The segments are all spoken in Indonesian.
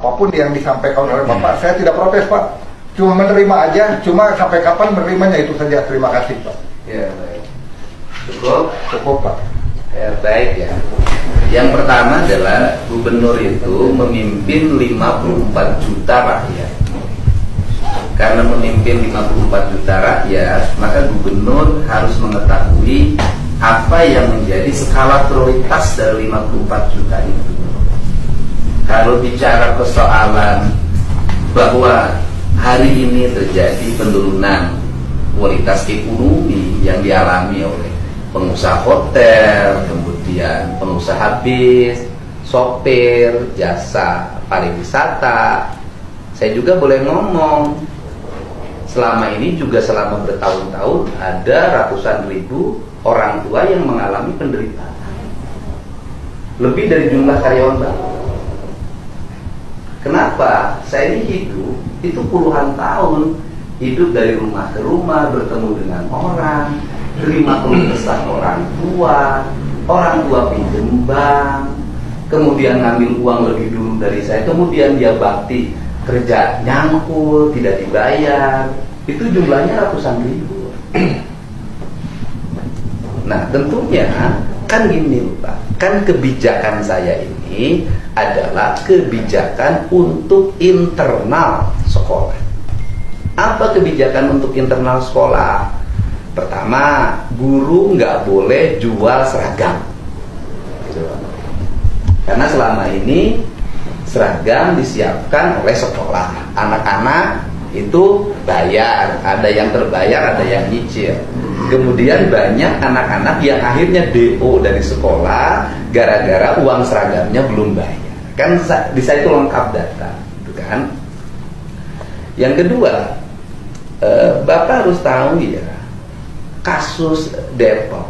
Apapun yang disampaikan oleh Bapak, saya tidak protes, Pak. Cuma menerima aja, cuma sampai kapan menerimanya itu saja. Terima kasih, Pak. Ya, baik. Cukup? Cukup, Pak. Ya, baik ya. Yang pertama adalah gubernur itu memimpin 54 juta rakyat. Karena memimpin 54 juta rakyat, maka gubernur harus mengetahui apa yang menjadi skala prioritas dari 54 juta itu. Kalau bicara persoalan bahwa hari ini terjadi penurunan kualitas ekonomi yang dialami oleh pengusaha hotel, kemudian pengusaha bis, sopir, jasa pariwisata, saya juga boleh ngomong, selama ini juga selama bertahun-tahun ada ratusan ribu orang tua yang mengalami penderitaan, lebih dari jumlah karyawan baru. Kenapa? Saya ini hidup itu puluhan tahun, hidup dari rumah ke rumah, bertemu dengan orang, terima keluh kesah orang tua pinjam bank, kemudian ngambil uang lebih dulu dari saya, kemudian dia bakti kerja nyangkul, tidak dibayar, itu jumlahnya ratusan ribu. Nah tentunya kan gini Pak, kan kebijakan saya ini adalah kebijakan untuk internal sekolah. Apa kebijakan untuk internal sekolah? Pertama, guru nggak boleh jual seragam, karena selama ini seragam disiapkan oleh sekolah. Anak-anak itu bayar, ada yang terbayar, ada yang nyicil. Kemudian banyak anak-anak yang akhirnya DO dari sekolah gara-gara uang seragamnya belum bayar. Kan di saya itu lengkap data, gitu kan? Yang kedua, Bapak harus tahu ya, kasus Depok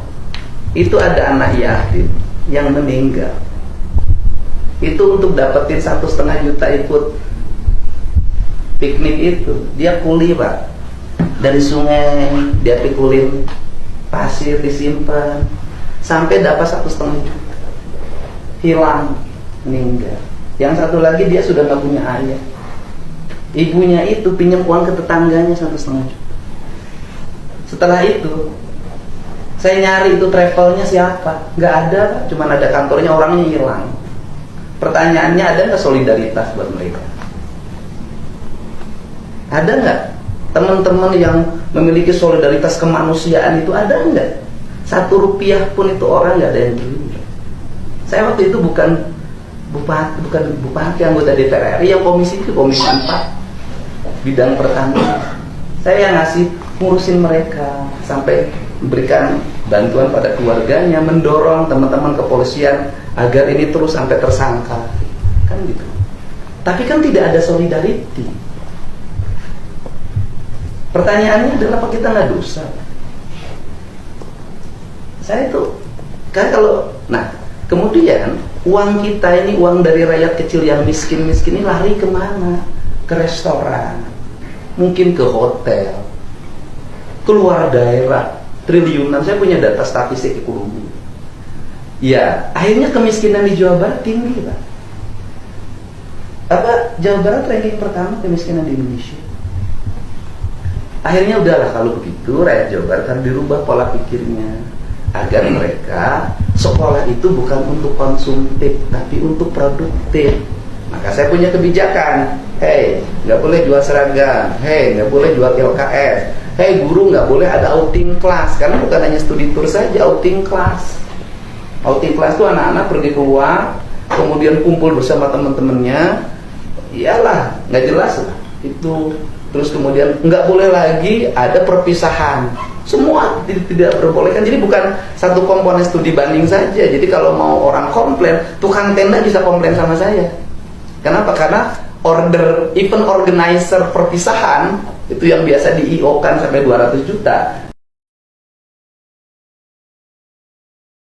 itu ada anak yatim yang meninggal. Itu untuk dapetin 1,5 juta ikut piknik itu, dia kuli Pak, dari sungai dia pikulin pasir, disimpan sampai dapat 1,5 juta, hilang, meninggal. Yang satu lagi dia sudah nggak punya ayah, ibunya itu pinjam uang ke tetangganya 1,5 juta. Setelah itu saya nyari itu travelnya siapa, nggak ada, cuman ada kantornya, orangnya hilang. Pertanyaannya, ada nggak solidaritas buat mereka? Ada nggak teman-teman yang memiliki solidaritas kemanusiaan itu, ada nggak? 1 rupiah pun itu orang nggak ada yang terima. Saya waktu itu bukan bupati anggota DPR RI, yang komisi 4 bidang pertanian. Saya yang ngasih ngurusin mereka, sampai memberikan bantuan pada keluarganya, mendorong teman-teman kepolisian agar ini terus sampai tersangka, kan gitu. Tapi kan tidak ada solidarity. Pertanyaannya adalah, apa kita nggak dosa? Saya itu kan kalau, nah kemudian uang kita ini, uang dari rakyat kecil yang miskin-miskin ini lari kemana? Ke restoran, mungkin ke hotel, keluar daerah, triliunan. Saya punya data statistik ekonomi. Ya, akhirnya kemiskinan di Jawa Barat tinggi, Pak. Jawa Barat ranking pertama kemiskinan di Indonesia. Akhirnya udahlah, kalau begitu rakyat Jawa Barat harus dirubah pola pikirnya, agar mereka sekolah itu bukan untuk konsumtif, tapi untuk produktif. Maka saya punya kebijakan, hei, nggak boleh jual seragam, hei, nggak boleh jual LKS, hei, guru nggak boleh ada outing class, karena bukan hanya studi tour saja, outing class. Outing class itu anak-anak pergi keluar, kemudian kumpul bersama teman-temannya, iyalah, nggak jelas lah itu. Terus kemudian nggak boleh lagi ada perpisahan, semua tidak diperbolehkan. Jadi bukan satu komponen studi banding saja. Jadi kalau mau orang komplain, tukang tenda bisa komplain sama saya. Kenapa? Karena event organizer perpisahan itu yang biasa di IO kan sampai 200 juta,